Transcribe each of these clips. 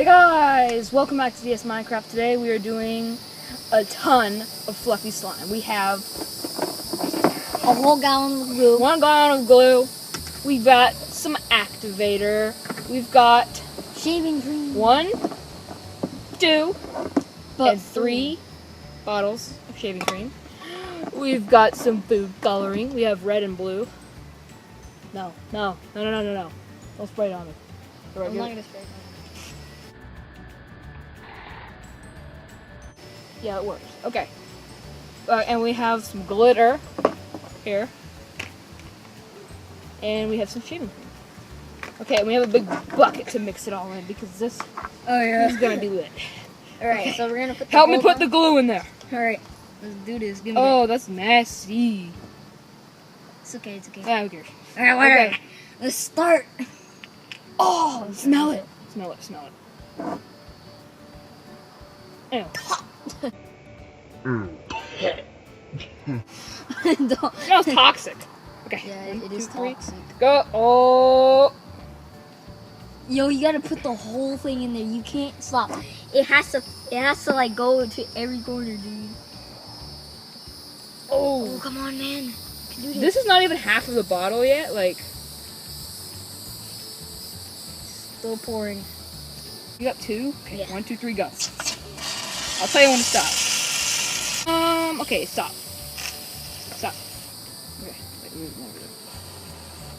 Hey guys, welcome back to DS Minecraft. Today we are doing a ton of fluffy slime. We have a whole gallon of glue. 1 gallon of glue. We've got some activator. We've got Shaving cream. 1, 2, But and 3 bottles of shaving cream. We've got some food coloring. We have red and blue. No. Don't spray it on me. Right, I'm not gonna spray it. Yeah, it works. Okay. And we have some glitter here. And we have some shaving cream. Okay, and we have a big bucket to mix it all in because this is gonna be lit. Alright, so we're gonna put the Help me put the glue in there. Alright, let's do this. Give me Oh, that's messy. It's okay, it's okay. Yeah, who cares? Alright, whatever. Okay. Let's start. Oh, smell it. Smell it. Ew. Don't. Smells toxic. Okay. Yeah, 1, it 2, is 3. toxic. Go. Oh. Yo, you gotta put the whole thing in there. You can't stop. It has to like go to every corner, dude. Oh, Oh. come on, man. You can do this. This is not even half of the bottle yet. Like, Still pouring. you got 2? Okay, Yeah. 1, 2, 3, go. I'll tell you when to stop. Okay, stop. Stop. Okay,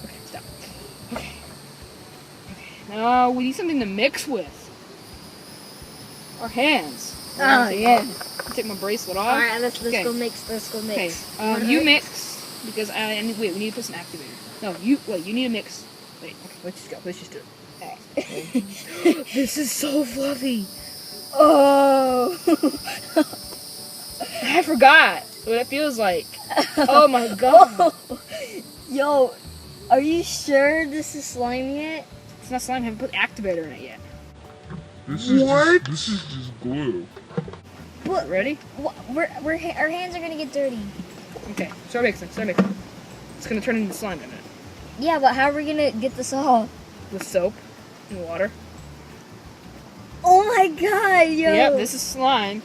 okay, stop. Okay. Now we need something to mix with. Our hands. Oh yeah. Take my bracelet off. All right, let's Okay. go mix. Let's go Okay, mix. you mix because wait, we need to put some activator. No, you need to mix. Wait, okay, let's just go. Let's just do it. This is so fluffy. Oh. I forgot what it feels like. Oh my god. Yo, are you sure this is slime yet? It's not slime. I haven't put activator in it yet. This is just glue. What? Ready? Our hands are gonna get dirty. Okay, start mixing. It's gonna turn into slime in a minute. Yeah, but how are we gonna get this off? With soap and water. Oh my god, yo. Yep, this is slime.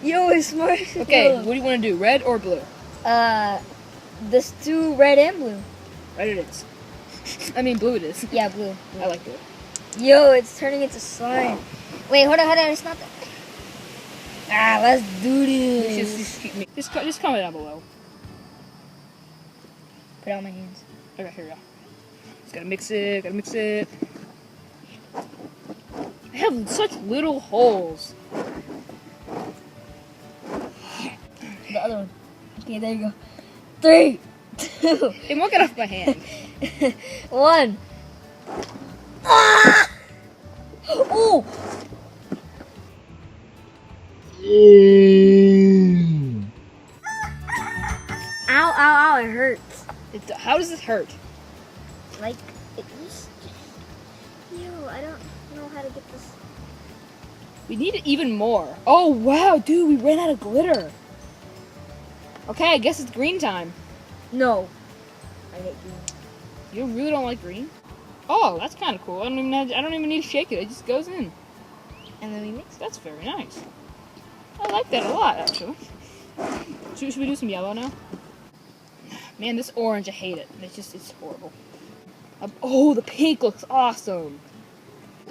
Yo, it's smart. Okay, what do you want to do? Red or blue? This two red and blue. Red it is. I mean, blue it is. Yeah, blue. I like blue. Yo, it's turning into slime. Wait, hold on. It's not that. Ah, let's do this. Just comment down below. Put out my hands. Okay, here we go. Just gotta mix it. I have such little holes. The other one. Okay, there you go. 3, 2, It won't get off my hand. 1. Ah! Oh! Ow, it hurts. How does this hurt? Like, it used to. Yo, I don't know how to get this. We need even more. Oh wow, dude, we ran out of glitter. Okay, I guess it's green time. No. I hate green. You really don't like green? Oh, that's kind of cool. I don't even need to shake it. It just goes in. And then we mix it. That's very nice. I like that a lot, actually. Should we do some yellow now? Man, this orange, I hate it. It's horrible. Oh, the pink looks awesome.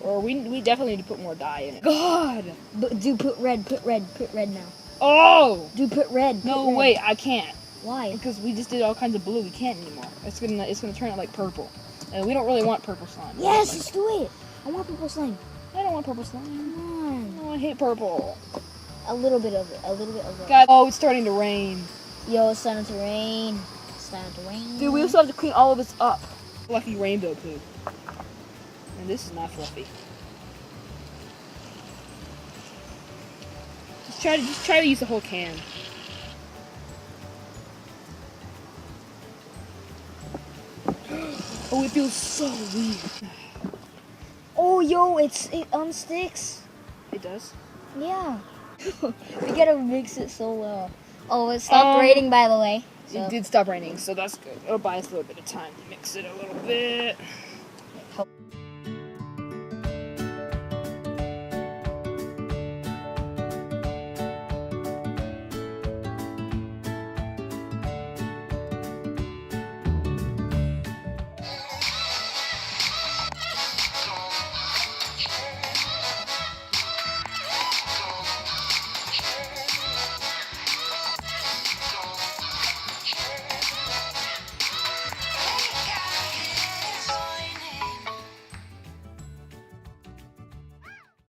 Or we definitely need to put more dye in it. God! But do put red now. Oh! Do put red. No, put red. wait, I can't. Why? Because we just did all kinds of blue. We can't anymore. It's gonna turn it like purple. And we don't really want purple slime. Yes, let's do it. I want purple slime. I don't want purple slime. Come on. No, I hate purple. A little bit of it. God, oh, it's starting to rain. Yo, it's starting to rain. Dude, we also have to clean all of this up. Fluffy rainbow poop. And this is not fluffy. Just try to use the whole can. Oh, it feels so weird. Oh, yo, it unsticks. It does? Yeah. We gotta mix it so well. Oh, it stopped raining, by the way. So. It did stop raining, so that's good. It'll buy us a little bit of time to mix it a little bit.